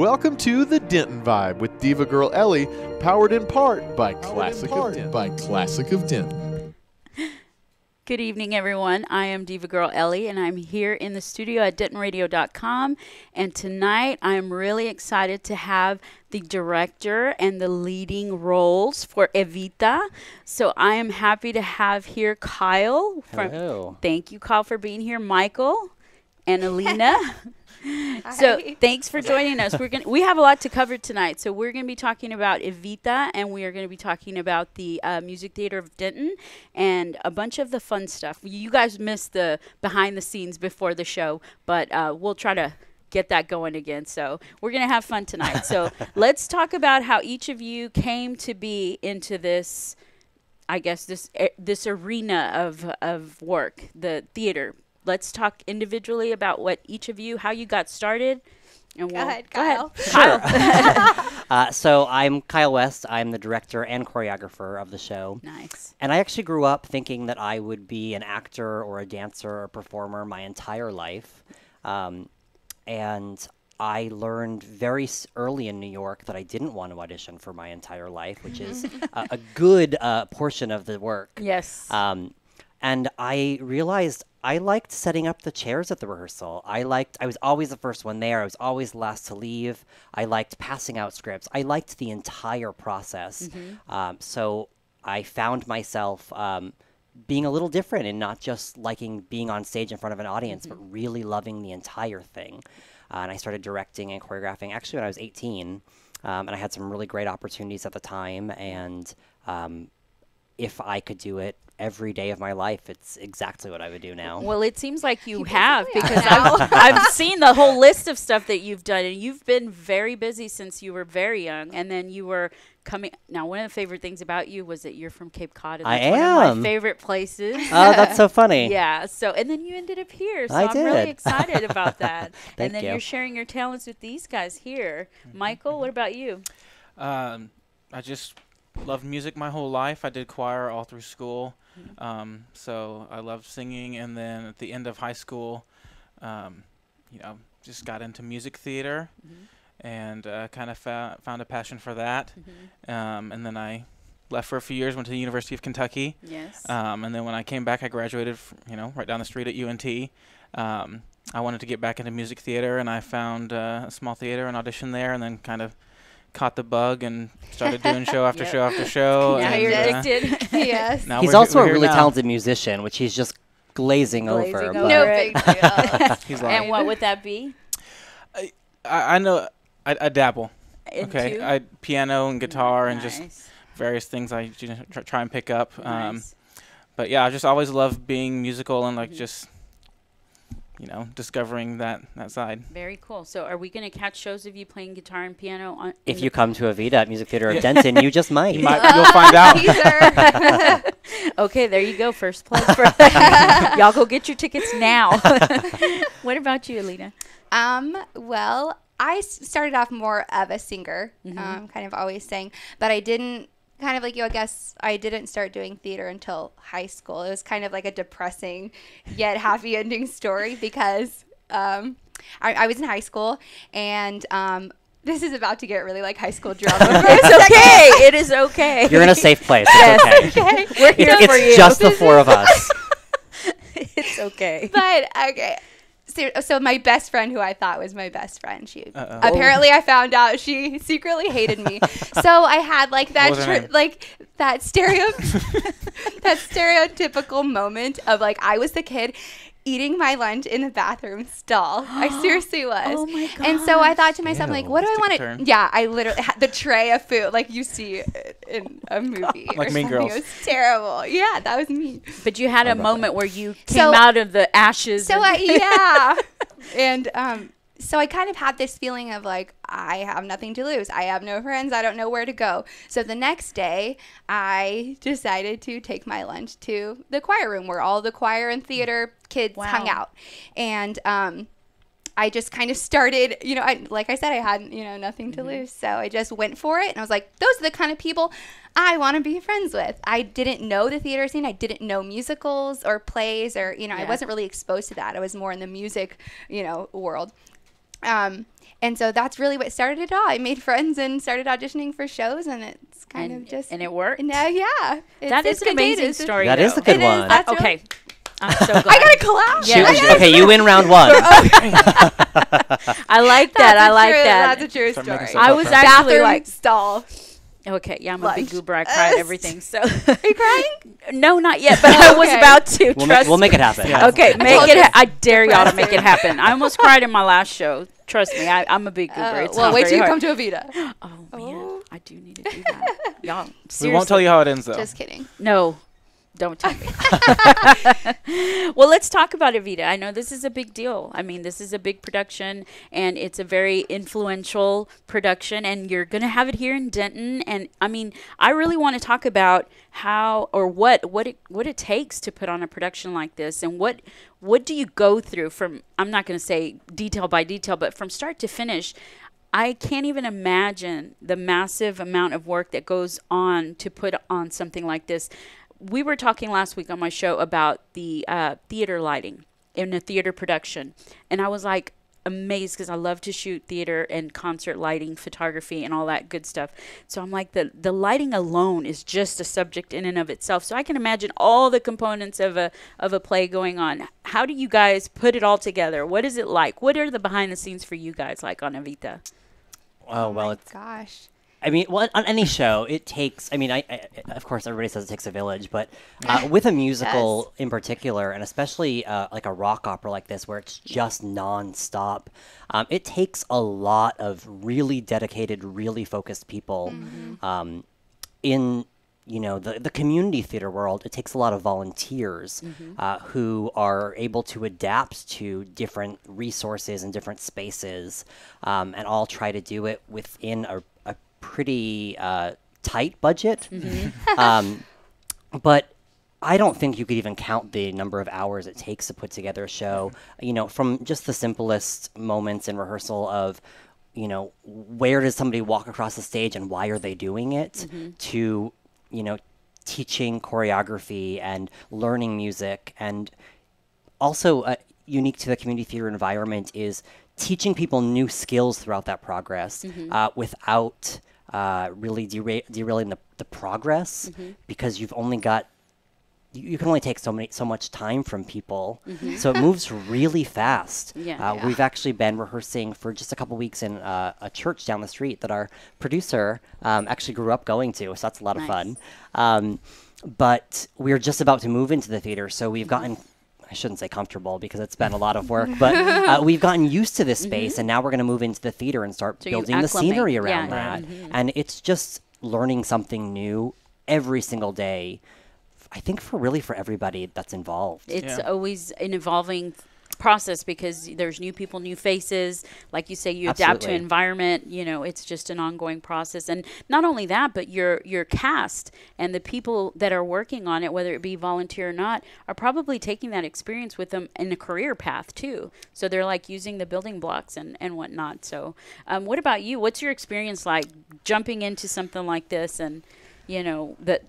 Welcome to the Denton Vibe with Diva Girl Ellie, powered in part by Classic of Denton. Good evening, everyone. I am Diva Girl Ellie, and I'm here in the studio at DentonRadio.com. And tonight, I'm really excited to have the director and the leading roles for Evita. So I am happy to have here Kyle. Hello. Thank you, Kyle, for being here. Michael and Alina. So thanks for joining us. We have a lot to cover tonight. So we're going to be talking about Evita, and we are going to be talking about the Music Theater of Denton and a bunch of the fun stuff. You guys missed the behind the scenes before the show, but we'll try to get that going again. So we're going to have fun tonight. So let's talk about how each of you came to be into this, I guess, this arena of work, the theater. Let's talk individually about what each of you, how you got started. And Go ahead. Sure. So I'm Kyle West. I'm the director and choreographer of the show. Nice. And I actually grew up thinking that I would be an actor or a dancer or a performer my entire life. And I learned very early in New York that I didn't want to audition for my entire life, which is a good portion of the work. Yes. And I realized I liked setting up the chairs at the rehearsal. I was always the first one there. I was always the last to leave. I liked passing out scripts. I liked the entire process. So I found myself being a little different and not just liking being on stage in front of an audience, but really loving the entire thing. And I started directing and choreographing actually when I was 18. And I had some really great opportunities at the time. And if I could do it every day of my life, it's exactly what I would do now. Well, it seems like you have, because I've seen the whole list of stuff that you've done, and you've been very busy since you were very young, and then you were coming. Now, one of the favorite things about you was that you're from Cape Cod, and that's one of my favorite places. Oh, that's so funny. Yeah. So, and then you ended up here, so I'm really excited about that. Thank and then you. You're sharing your talents with these guys here. Michael, what about you? I just loved music my whole life. I did choir all through school. So I loved singing, and then at the end of high school, just got into music theater and kind of found a passion for that. And then I left for a few years, went to the University of Kentucky. Yes. And then when I came back, I graduated, right down the street at UNT. I wanted to get back into music theater, and I found a small theater and auditioned there, and then kind of caught the bug and started doing show after show after show. Now you're addicted. Yes. He's also a really talented musician, which he's just glazing over. No big deal. He's lying. And what would that be? I know I dabble. Into? Okay, I piano and guitar and Nice. just various things I try and pick up. Nice. But yeah, I just always loved being musical and just discovering that side. Very cool. So are we going to catch shows of you playing guitar and piano? If you come to Evita at Music Theater of Denton, you just might. You'll find out. Okay, there you go. First plug. Y'all go get your tickets now. What about you, Alina? Well, I started off more of a singer, kind of always sang, but I didn't, kind of like you, I guess I didn't start doing theater until high school. It was kind of like a depressing yet happy ending story because I was in high school, and this is about to get really like high school drama. It's okay. It is okay. You're in a safe place. It's okay. Okay. We're here for you. It's just the four of us. It's okay. But okay. So my best friend, who I thought was my best friend, she apparently I found out she secretly hated me. So I had like that that stereotypical moment of like I was the kid eating my lunch in the bathroom stall. I seriously was. Oh my God. And so I thought to myself, like, what do I want turn. to? Yeah, I literally had the tray of food like you see in a movie. Like or Mean something. Girls. It was terrible. Yeah, that was me. But you had a moment where you came out of the ashes. So yeah. And so I kind of had this feeling of like, I have nothing to lose. I have no friends. I don't know where to go. So the next day, I decided to take my lunch to the choir room where all the choir and theater kids hung out. And I just kind of started, like I said, I had, nothing to lose. So I just went for it. And I was like, those are the kind of people I want to be friends with. I didn't know the theater scene. I didn't know musicals or plays or, I wasn't really exposed to that. I was more in the music, world. And so that's really what started it all. I made friends and started auditioning for shows, and it's kind of just... And it worked? No, yeah. That is an amazing story. That is a good one. Okay. I'm so glad. I got a clap. Yeah. Okay, you win round 1. I like that. I like that. That's a true story. I was actually like... stall. Okay, yeah, I'm a big goober. I cry at everything. So Are you crying? No, not yet, but I was about to. We'll make it happen. Yeah. Okay, I dare y'all to make it happen. I almost cried in my last show. Trust me, I'm a big goober. It's well, not wait till very you come hard. to Evita. Oh man, I do need to do that. Y'all, seriously. We won't tell you how it ends, though. Just kidding. No, don't tell me. Well, let's talk about Evita. I know this is a big deal. I mean, this is a big production, and it's a very influential production, and you're going to have it here in Denton. And, I mean, I really want to talk about how or what it takes to put on a production like this, and what do you go through from, I'm not going to say detail by detail, but from start to finish. I can't even imagine the massive amount of work that goes on to put on something like this. We were talking last week on my show about the theater lighting in a theater production. And I was like amazed because I love to shoot theater and concert lighting, photography, and all that good stuff. So I'm like, the lighting alone is just a subject in and of itself. So I can imagine all the components of a play going on. How do you guys put it all together? What is it like? What are the behind the scenes for you guys like on Evita? Oh, well, it's... Gosh. I mean, well, on any show, it takes, I mean, I of course, everybody says it takes a village, but with a musical in particular, and especially like a rock opera like this, where it's just nonstop, it takes a lot of really dedicated, really focused people. In, you know, the community theater world, it takes a lot of volunteers who are able to adapt to different resources and different spaces, and all try to do it within a pretty tight budget. But I don't think you could even count the number of hours it takes to put together a show, you know, from just the simplest moments in rehearsal of, you know, where does somebody walk across the stage and why are they doing it, to, you know, teaching choreography and learning music. And also unique to the community theater environment is teaching people new skills throughout that progress without really derailing the progress, because you've only got, you can only take so much time from people, so it moves really fast. We've actually been rehearsing for just a couple weeks in a church down the street that our producer actually grew up going to, so that's a lot of fun. But we're just about to move into the theater, so we've gotten, I shouldn't say comfortable because it's been a lot of work, but we've gotten used to this space, and now we're going to move into the theater and start building the scenery around that. And it's just learning something new every single day, I think, for everybody that's involved. It's always an evolving process because there's new people, new faces. Like you say, you adapt to environment. You know, it's just an ongoing process. And not only that, but your cast and the people that are working on it, whether it be volunteer or not, are probably taking that experience with them in a career path too. So they're like using the building blocks and whatnot. So what about you? What's your experience like jumping into something like this, and, you know, the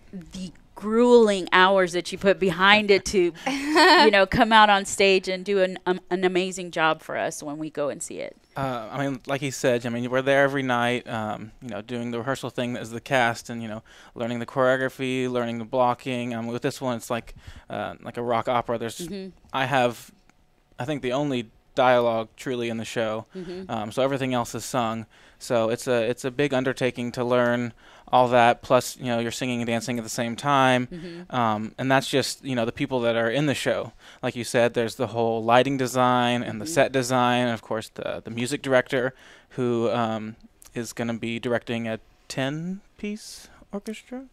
grueling hours that you put behind it to, you know, come out on stage and do an amazing job for us when we go and see it? I mean, like he said, I mean, we're there every night, you know, doing the rehearsal thing as the cast, and, you know, learning the choreography, learning the blocking. With this one, it's like a rock opera. There's, I think the only dialogue truly in the show, so everything else is sung. So it's a big undertaking to learn all that, plus, you know, you're singing and dancing at the same time, and that's just, you know, the people that are in the show. Like you said, there's the whole lighting design and the set design, and of course the music director, who is going to be directing a 10-piece orchestra?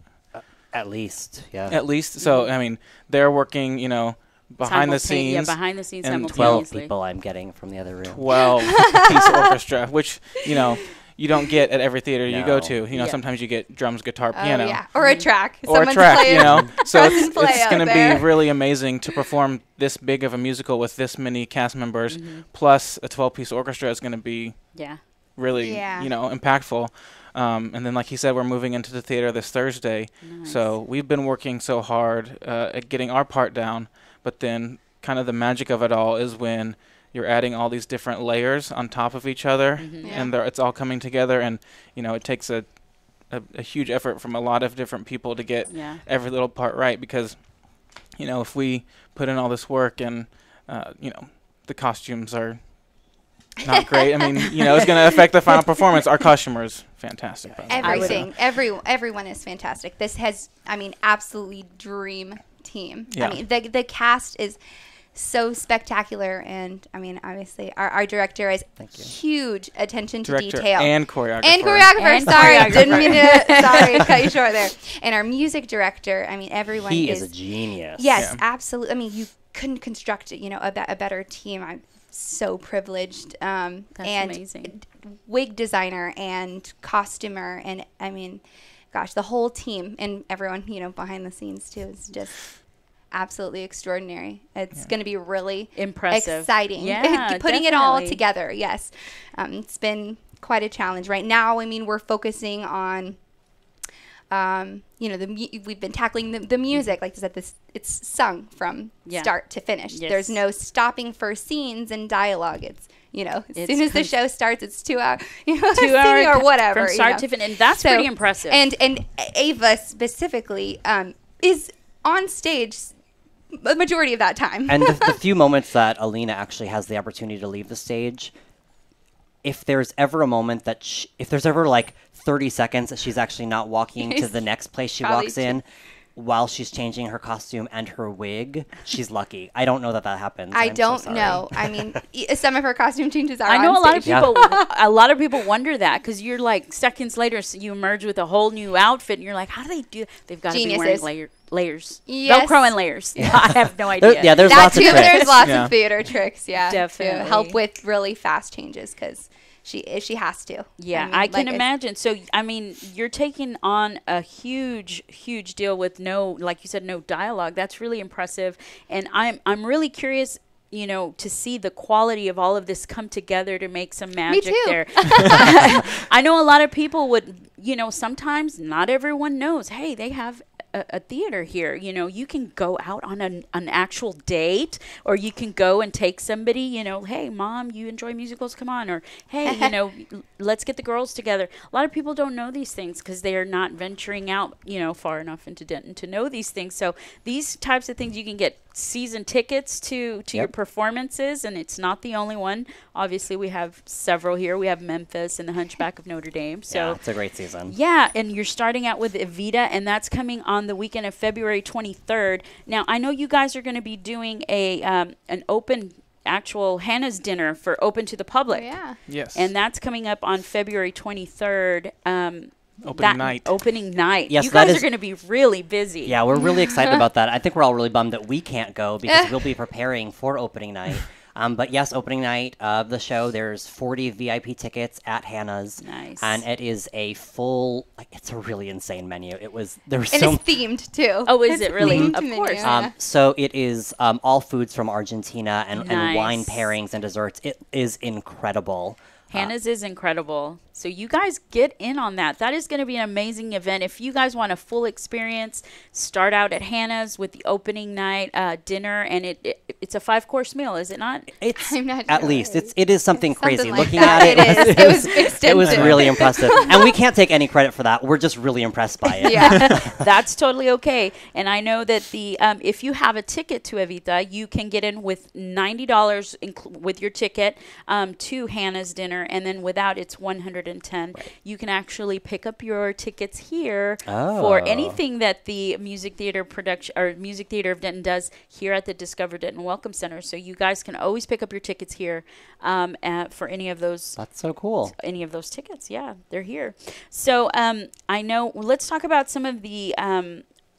At least, yeah. At least. So, I mean, they're working, you know, behind the scenes. Yeah, behind the scenes, and simultaneously. 12 people I'm getting from the other room. 12-piece orchestra, which, you know, you don't get at every theater you go to. You know, Yeah. sometimes you get drums, guitar, piano. Or a track. Or Someone's a track, playing you know. So press and play it's out going to there. be really amazing to perform this big of a musical with this many cast members, plus a 12-piece orchestra is going to be really, you know, impactful. And then, like he said, we're moving into the theater this Thursday. So we've been working so hard at getting our part down, but then kind of the magic of it all is when you're adding all these different layers on top of each other, and it's all coming together. And it takes a huge effort from a lot of different people to get every little part right, because if we put in all this work and the costumes are not great, I mean, it's going to affect the final performance. Our costumer is fantastic, by the way. Everything, everyone is fantastic. This has, absolutely dream team. Yeah. The cast is so spectacular, and obviously our director has huge attention to detail and choreographer. Didn't mean to cut you short there. And our music director, everyone he is a genius. Yes, absolutely. You couldn't construct a better team. I'm so privileged. That's and amazing. Wig designer and costumer, and the whole team and everyone behind the scenes too is just absolutely extraordinary. It's going to be really impressive, exciting. Yeah, putting it all together. Yes, it's been quite a challenge. Right now, we're focusing on, we've been tackling the music. Like I said, it's sung from start to finish. Yes. There's no stopping for scenes and dialogue. It's as soon as the show starts, it's 2 hours, 2 hours or whatever from start to finish, and that's pretty impressive. And Ava specifically is on stage the majority of that time. And the few moments that Alina actually has the opportunity to leave the stage, if there's ever a moment that if there's ever like 30 seconds that she's actually not walking to the next place she walks in while she's changing her costume and her wig, she's lucky. I don't know that happens. I don't know. Some of her costume changes are I know on a lot of stage. people a lot of people wonder that, because you're like seconds later you emerge with a whole new outfit and you're like, how do they do? They've got to be wearing layers. Yes. Velcro and layers. I have no idea. There's lots of tricks. There's lots of theater tricks, Definitely. to help with really fast changes, because she has to. Yeah, I can imagine. So, you're taking on a huge, huge deal with like you said, no dialogue. That's really impressive. And I'm really curious, to see the quality of all of this come together to make some magic there. I know a lot of people would, sometimes not everyone knows, hey, they have a theater here. You can go out on an actual date, or you can go and take somebody, hey, mom, you enjoy musicals, come on, or hey, let's get the girls together. A lot of people don't know these things because they are not venturing out, far enough into Denton to know these things. So these types of things, you can get season tickets to your performances, and it's not the only one. Obviously, we have several here. We have Memphis and the Hunchback of Notre Dame. So it's a great season. Yeah, and you're starting out with Evita, and that's coming on the weekend of February 23rd. Now, I know you guys are going to be doing an open actual Hannah's dinner for open to the public. Oh, yeah. Yes. And that's coming up on February 23rd. Opening night. Yes, you guys are going to be really busy. Yeah, we're really excited about that. I think we're all really bummed that we can't go because we'll be preparing for opening night. But yes, opening night of the show, there's 40 VIP tickets at Hannah's. Nice. And it is a full, it's a really insane menu. It's themed too. Oh, is it really? Themed Of course. menu. So it is all foods from Argentina and wine pairings and desserts. It is incredible. Hannah's is incredible. So you guys get in on that. That is going to be an amazing event. If you guys want a full experience, start out at Hannah's with the opening night dinner, and it's a 5-course meal, is it not? I'm not At sure. least it is something crazy. like Looking that. at it, It was extensive. It was really impressive, and we can't take any credit for that. We're just really impressed by it. Yeah. That's totally okay. And I know that if you have a ticket to Evita, you can get in with $90 with your ticket to Hannah's dinner, and then without it's $110. Right. You can actually pick up your tickets here for anything that the Music Theater production or Music Theater of Denton does here at the Discover Denton Welcome Center. So you guys can always pick up your tickets here for any of those. That's so cool. Any of those tickets, yeah, they're here. So I know. Let's talk about some of the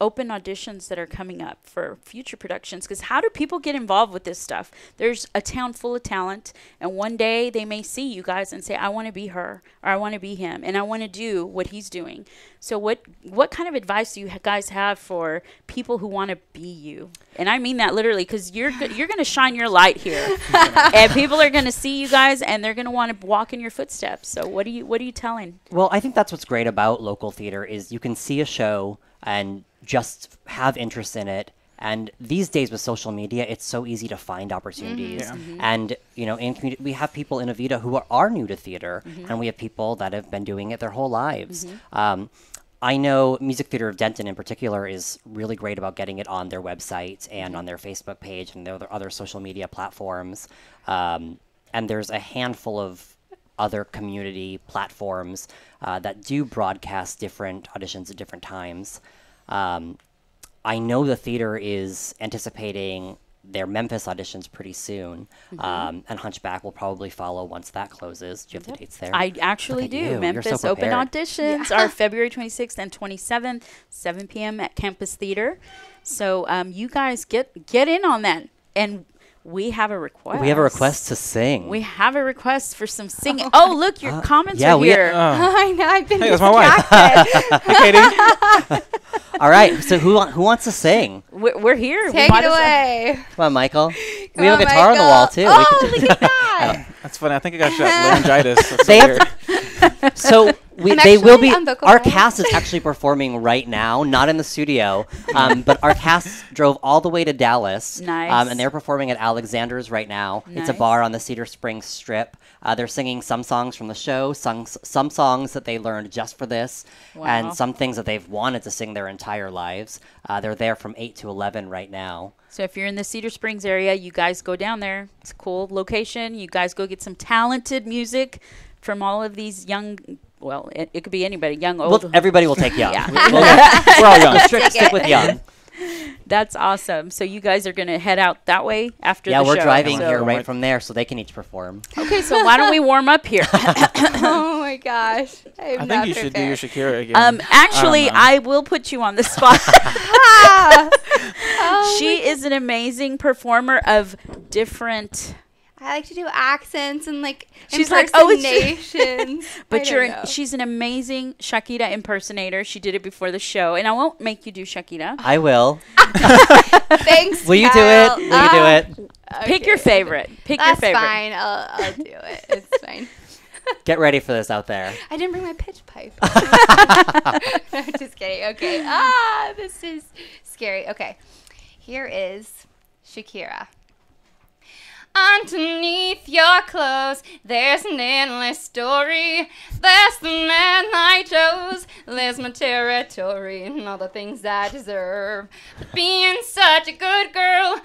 open auditions that are coming up for future productions, because how do people get involved with this stuff? There's a town full of talent, and one day they may see you guys and say, I want to be her, or I want to be him, and I want to do what he's doing. So what kind of advice do you guys have for people who want to be you? And I mean that literally, because you're going to shine your light here, and people are going to see you guys, and they're going to want to walk in your footsteps. So what are you telling? Well, I think that's what's great about local theater is you can see a show and just have interest in it And these days with social media, it's so easy to find opportunities. Yeah. And, you know, we have people in Evita who are new to theater, and we have people that have been doing it their whole lives. I know Music Theater of Denton in particular is really great about getting it on their website and on their Facebook page and their other social media platforms. And there's a handful of other community platforms that do broadcast different auditions at different times. I know the theater is anticipating their Memphis auditions pretty soon, and Hunchback will probably follow once that closes. Do you have the dates there? I actually do. you. Memphis so open prepared. auditions are February 26th and 27th, 7 p.m. at Campus Theater. So you guys get in on that. And we have a request. We have a request to sing. We have a request for some singing. Oh, look, your comments yeah, are here. I know. I've been Hey, that's my wife. Hey, Katie. All right, so who wants to sing? We're here. Take it away. Come on, Michael. We Come have a on, guitar on the wall, too. Oh, look at that. That's funny. I think I got laryngitis. That's They so have- weird. So I'm they will actually be. unbookable. Our cast is actually performing right now, not in the studio, but our cast drove all the way to Dallas, Nice. and they're performing at Alexander's right now. It's a Nice. bar on the Cedar Springs Strip. They're singing some songs from the show, some songs that they learned just for this, Wow. and some things that they've wanted to sing their entire lives. They're there from 8 to 11 right now. So if you're in the Cedar Springs area, you guys go down there. It's a cool location. You guys go get some talented music from all of these young, well, it could be anybody, young, old. Well, everybody will take young. Yeah. We're all young. Stick with young. That's awesome. So you guys are going to head out that way after Yeah, the we're show. driving So- here right from there, so they can each perform. Okay, so why don't we warm up here? Oh my gosh. I think you should do your Shakira again. Actually, I don't know. I will put you on the spot. Oh She is an amazing performer of different. I like to do accents and like She's like, oh, it's- impersonations. But she's an amazing Shakira impersonator. She did it before the show, and I won't make you do Shakira. I will. Thanks. Will you do Kyle. it? Will you do it? Pick your favorite. Pick That's your favorite. fine. I'll do it. It's fine. Get ready for this out there. I didn't bring my pitch pipe. No, just kidding. Okay. This is scary. Okay. Here is Shakira. Underneath your clothes, there's an endless story. There's the man I chose. There's my territory and all the things I deserve. But being such a good girl,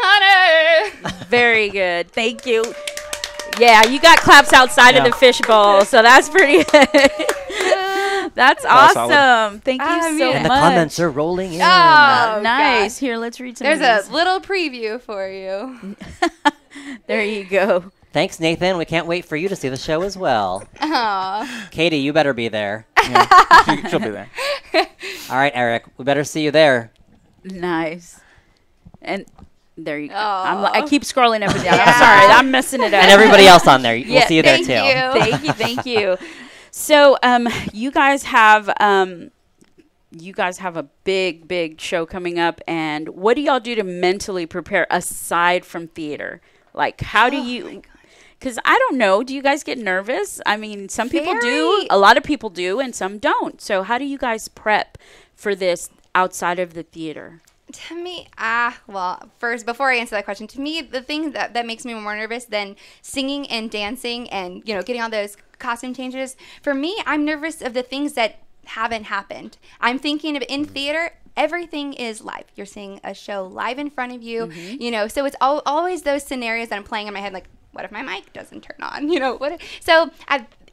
honey. Very good. Thank you. Yeah, you got claps outside of Yeah. the fishbowl, so that's pretty good. That's That was solid. awesome. Thank you I so mean- And the much. comments are rolling in. Oh, Nice. gosh. Here, let's read some There's of a little preview for you. these. There you go. Thanks, Nathan. We can't wait for you to see the show as well. Aw. Katie, you better be there. Yeah, she'll be there. All right, Eric, we better see you there. Nice. And there you go. Aw. I keep scrolling up and down. I'm Yeah. sorry. I'm messing it up. And everybody else on there. We'll Yeah, see you there Thank too. you. Thank you. Thank you. So, you guys have a big show coming up, and what do y'all do to mentally prepare aside from theater? Like, how do you? Because I don't know. Do you guys get nervous? I mean, some people do. Very. A lot of people do, and some don't. So, how do you guys prep for this outside of the theater? To me, well, first, before I answer that question, to me, the thing that makes me more nervous than singing and dancing and, getting all those costume changes, for me, I'm nervous of the things that haven't happened. I'm thinking of in theater, everything is live. You're seeing a show live in front of you, so it's always those scenarios that I'm playing in my head, like, what if my mic doesn't turn on? So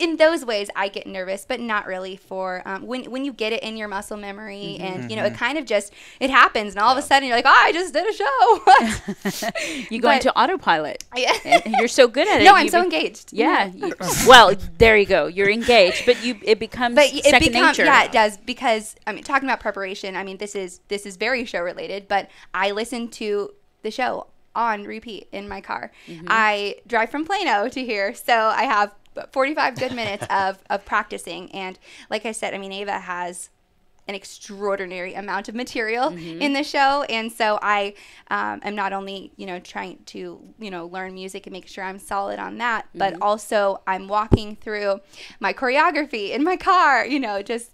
in those ways, I get nervous, but not really for when you get it in your muscle memory, and it kind of just it happens, and all of a sudden you're like, oh, I just did a show. You go into autopilot. Yeah. And you're so good at it. No, I'm You so be- engaged. Yeah. Well, there you go. You're engaged, but it becomes But second nature. yeah, it does, because talking about preparation, this is very show related, but I listen to the show on repeat in my car. I drive from Plano to here, so I have 45 good minutes of practicing, and like I said, Ava has an extraordinary amount of material in the show, and so I am not only trying to learn music and make sure I'm solid on that, but also I'm walking through my choreography in my car, just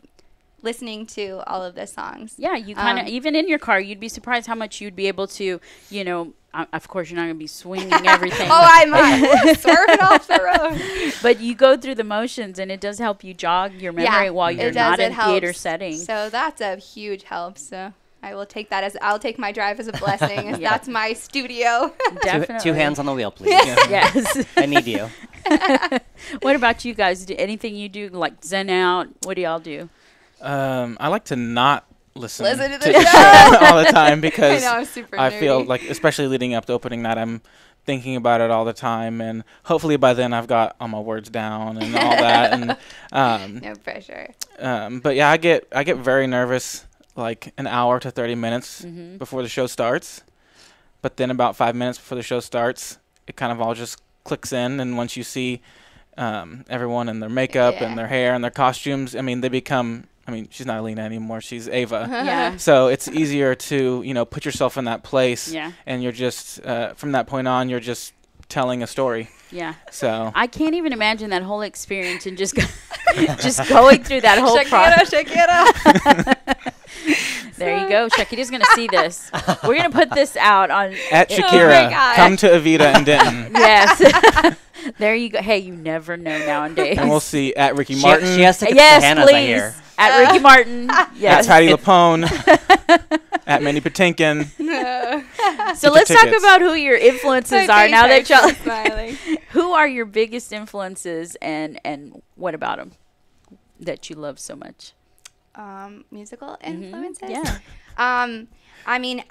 listening to all of the songs. Yeah, you kind of, even in your car, you'd be surprised how much you'd be able to, you know, of course, you're not going to be swinging everything. Oh, I might. Swerving off the road. But you go through the motions, and it does help you jog your memory while you're not in theater setting. So that's a huge help. So I will take that I'll take my drive as a blessing. As that's my studio. Definitely. Two hands on the wheel, please. Yes. I need you. What about you guys? Anything you do, like zen out? What do y'all do? I like to not listen to the show show all the time because I know, I'm super I nerdy. feel like, especially leading up to opening night, I'm thinking about it all the time, and hopefully by then I've got all my words down and all that. And no pressure. but yeah, I get very nervous like an hour to 30 minutes before the show starts. But then about 5 minutes before the show starts, it kind of all just clicks in, and once you see everyone in their makeup and their hair and their costumes, I mean, they become. I mean, she's not Alina anymore. She's Ava. Yeah. So it's easier to, you know, put yourself in that place. Yeah. And you're just, from that point on, you're just telling a story. Yeah. So I can't even imagine that whole experience and just going through that whole process. Shakira. There you go. Shakira's going to see this. We're going to put this out on. at Shakira, come to Evita and Denton. Yes. There you go. Hey, you never know nowadays. And we'll see at Ricky Martin. She has to get Yes, Hannah's, I please. hear. At Ricky Martin. Yes. At Patty Lapone. At Mandy Patinkin. So let's talk tickets. about who your influences are now that y'all. Smiling. Who are your biggest influences, and what about them that you love so much? Musical influences. Yeah. I mean,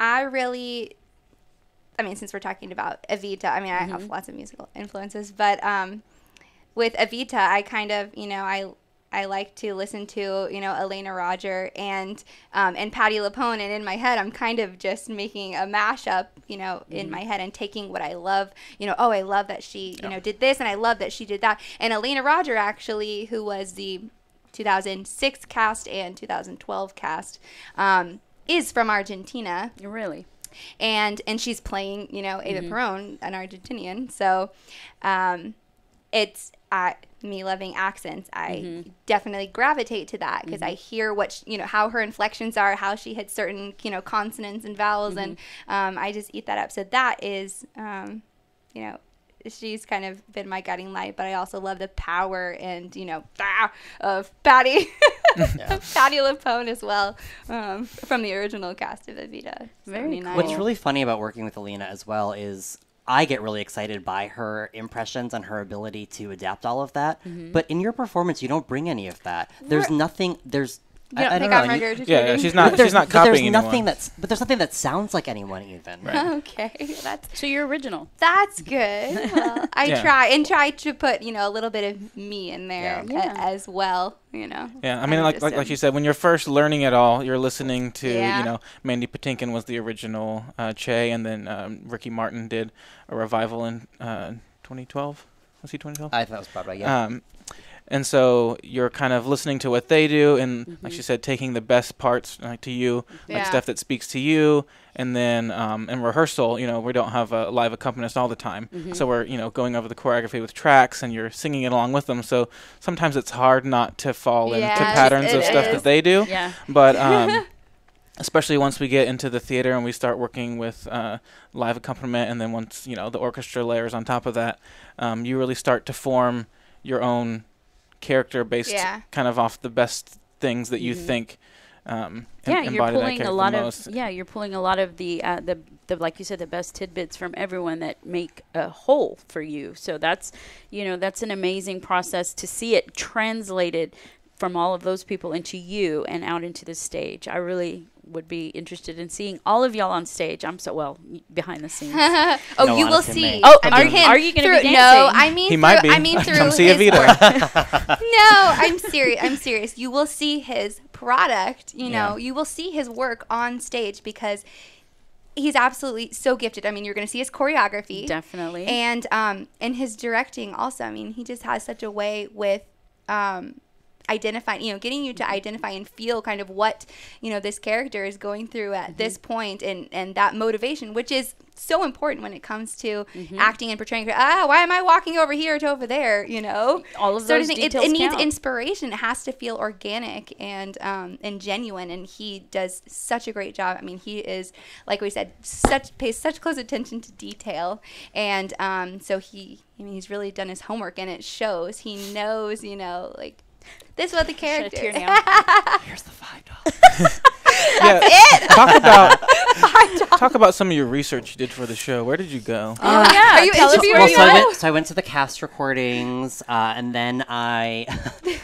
since we're talking about Evita, I mean, I have lots of musical influences, but with Evita, I kind of, you know, I like to listen to, you know, Elena Roger and Patti LuPone, and in my head, I'm kind of just making a mashup, you know, in my head and taking what I love, you know, I love that she, you know, did this, and I love that she did that. And Elena Roger, actually, who was the 2006 cast and 2012 cast, is from Argentina. Really? And she's playing, you know, Eva Perón, an Argentinian. So it's me loving accents. I definitely gravitate to that because I hear what, you know, how her inflections are, how she hits certain, you know, consonants and vowels. And I just eat that up. So that is, you know, she's kind of been my guiding light, but I also love the power and, you know, of Patti. Patti LuPone as well, from the original cast of Evita. Very cool. What's really funny about working with Alina as well is I get really excited by her impressions and her ability to adapt all of that. But in your performance, you don't bring any of that. There's nothing. You don't think I'm regurgitating? Yeah, she's not copying anyone. But there's nothing that sounds like anyone even. Right. Okay, So you're original. that's good. Well, I try to put, you know, a little bit of me in there as well, you know. Yeah, I mean, like you said, when you're first learning it all, you're listening to, you know, Mandy Patinkin was the original Che, and then Ricky Martin did a revival in 2012. Was he 2012? I thought it was Broadway, yeah. And so you're kind of listening to what they do, and like she said, taking the best parts to you, like stuff that speaks to you. And then in rehearsal, you know, we don't have a live accompanist all the time, so we're, you know, going over the choreography with tracks, and you're singing it along with them. So sometimes it's hard not to fall into patterns of stuff that they do. Yeah. But especially once we get into the theater and we start working with live accompaniment, and then once, you know, the orchestra layers on top of that, you really start to form your own character based kind of off the best things that you think you're pulling a lot of you're pulling a lot of the like you said, the best tidbits from everyone that make a whole for you. So that's, you know, that's an amazing process to see it translated from all of those people into you and out into the stage. I really would be interested in seeing all of y'all on stage. I'm so behind the scenes. You will see. Oh, are you going to be dancing? No, I mean, he might be. I mean, through come see his Evita. work. No, I'm serious. I'm serious. You will see his product. You know, you will see his work on stage because he's absolutely so gifted. I mean, you're going to see his choreography, definitely, and his directing also. I mean, he just has such a way with identifying, getting you to identify and feel kind of what, this character is going through at this point, and that motivation, which is so important when it comes to acting and portraying. Why am I walking over here to over there? All of those details it needs count. inspiration. It has to feel organic and genuine, and he does such a great job. I mean, he is, like we said, pays such close attention to detail, and so he's really done his homework, and it shows. He knows, like, this was the character. Shed a tear now. Here's the $5. Talk about some of your research you did for the show. Where did you go? Are you interviewing So I went to the cast recordings, and then I,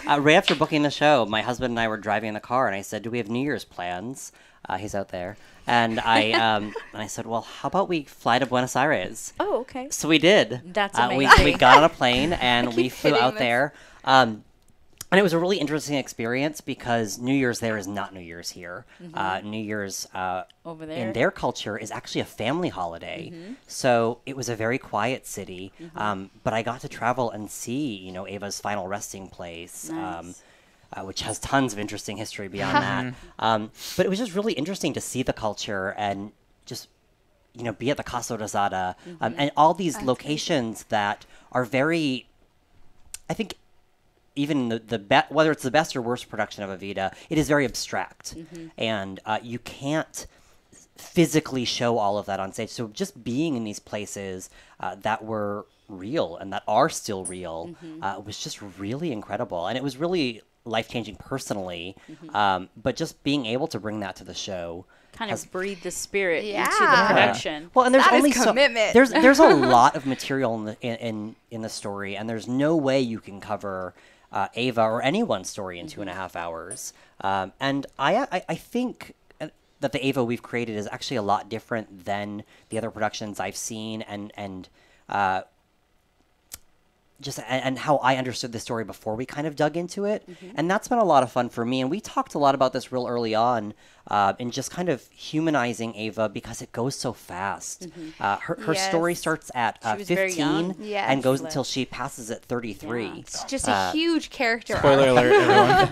right after booking the show, my husband and I were driving in the car, and I said, "Do we have New Year's plans?" He's out there, and I said, "Well, how about we fly to Buenos Aires?" Oh, okay. So we did. That's We amazing. got on a plane and we flew hitting out this. there. And it was a really interesting experience because New Year's there is not New Year's here. New Year's Over there. in their culture is actually a family holiday. So it was a very quiet city. But I got to travel and see, Ava's final resting place, Nice. which has tons of interesting history beyond that. But it was just really interesting to see the culture and just, be at the Casa Rosada and all these locations that are very, I think, even whether it's the best or worst production of Evita, it is very abstract, and you can't physically show all of that on stage. So just being in these places that were real and that are still real was just really incredible, and it was really life-changing personally. But just being able to bring that to the show Kind of breathe the spirit into the Yeah. production. well, and there's That is only commitment. there's a lot of material in the story, and there's no way you can cover Ava or anyone's story in 2.5 hours. And I think that the Ava we've created is actually a lot different than the other productions I've seen, and how I understood the story before we kind of dug into it. And that's been a lot of fun for me. And we talked a lot about this real early on in just kind of humanizing Ava because it goes so fast. Her story Yes. starts at She was very 15 young. Yes. and goes Left. until she passes at 33. Yeah. It's just a huge character Spoiler arc. alert, everyone.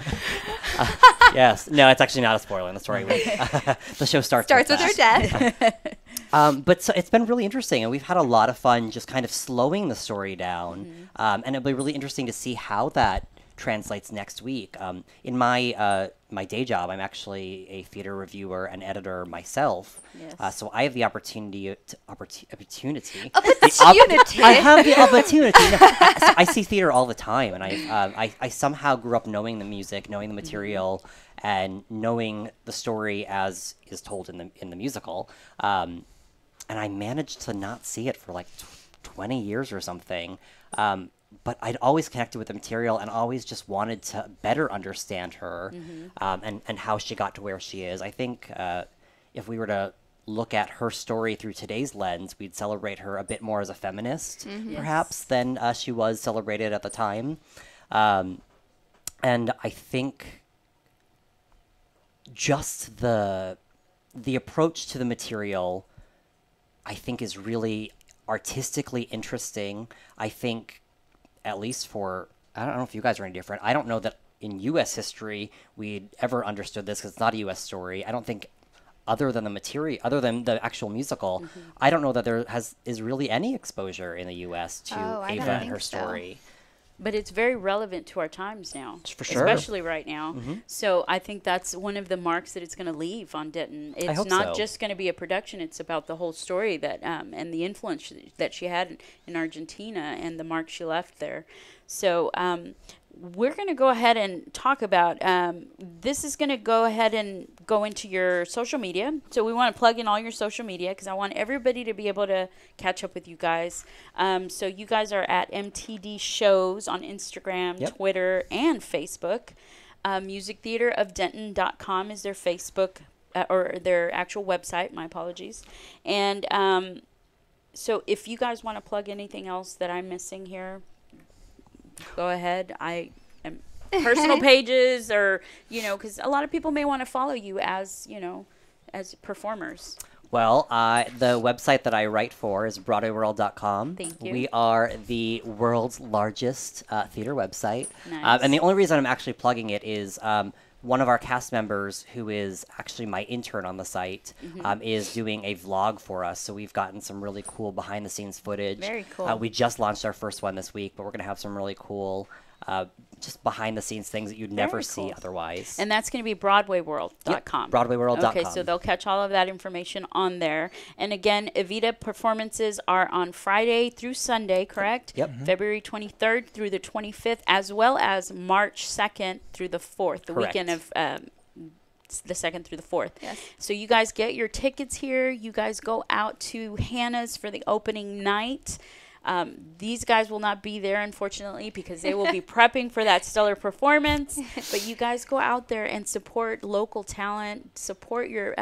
Yes. No, it's actually not a spoiler in the story. The show starts Starts with with that. her death. But so it's been really interesting, and we've had a lot of fun just kind of slowing the story down. And it'll be really interesting to see how that translates next week. In my my day job, I'm actually a theater reviewer and editor myself. Yes. So I have the opportunity. Opportunity. I have the opportunity. No, I see theater all the time, and I somehow grew up knowing the music, knowing the material, and knowing the story as is told in the musical. And I managed to not see it for like 20 years or something. But I'd always connected with the material and always just wanted to better understand her and how she got to where she is. I think if we were to look at her story through today's lens, we'd celebrate her a bit more as a feminist, perhaps, than she was celebrated at the time. And I think just the approach to the material, I think, is really artistically interesting. I think, at least for, I don't know if you guys are any different. I don't know that in U.S. history we'd ever understood this because it's not a U.S. story. I don't think, other than the actual musical, I don't know that there is really any exposure in the U.S. to I don't Ava and her think so. story. But it's very relevant to our times now. For sure. Especially right now. So I think that's one of the marks that it's going to leave on Denton. It's hope not so. just going to be a production. It's about the whole story that and the influence that she had in Argentina and the mark she left there. So we're going to go ahead and talk about this is going to go ahead and go into your social media. So we want to plug in all your social media because I want everybody to be able to catch up with you guys. So you guys are at MTD Shows on Instagram, Yep. Twitter, and Facebook. musictheaterofdenton.com is their Facebook or their actual website. My apologies. And so if you guys want to plug anything else that I'm missing here, go ahead. I am personal pages or, because a lot of people may want to follow you as, as performers. Well, the website that I write for is BroadwayWorld.com. Thank you. We are the world's largest theater website. Nice. And the only reason I'm actually plugging it is one of our cast members, who is actually my intern on the site, is doing a vlog for us. So we've gotten some really cool behind-the-scenes footage. Very cool. We just launched our first one this week, but we're going to have some really cool just behind-the-scenes things that you'd never see otherwise. And that's going to be BroadwayWorld.com. Yep, BroadwayWorld.com. Okay, so they'll catch all of that information on there. And again, Evita performances are on Friday through Sunday, correct? Yep. February 23rd through the 25th, as well as March 2nd through the 4th, the Correct. weekend of the 2nd through the 4th. Yes. So you guys get your tickets here. You guys go out to Hannah's for the opening night. These guys will not be there, unfortunately, because they will be prepping for that stellar performance. But you guys go out there and support local talent, support your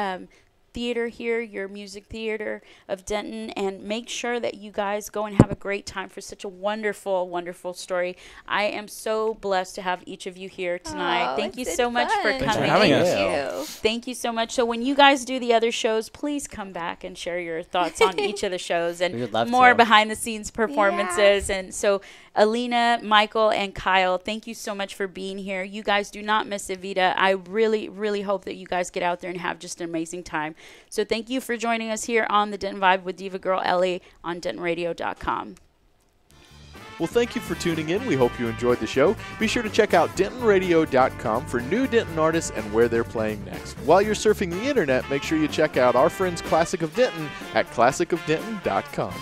theater here, your music theater of Denton, and make sure that you guys go and have a great time for such a wonderful, wonderful story. I am so blessed to have each of you here tonight. Thank you so much for Thanks for coming. having us. Thank you. Thank you so much. So when you guys do the other shows, please come back and share your thoughts on each of the shows and We would love more to. behind the scenes performances. And so Alina, Michael, and Kyle, thank you so much for being here. You guys do not miss Evita. I really, really hope that you guys get out there and have just an amazing time. So thank you for joining us here on the Denton Vibe with Diva Girl Ellie on DentonRadio.com. Well, thank you for tuning in. We hope you enjoyed the show. Be sure to check out DentonRadio.com for new Denton artists and where they're playing next. While you're surfing the internet, make sure you check out our friends Classic of Denton at ClassicofDenton.com.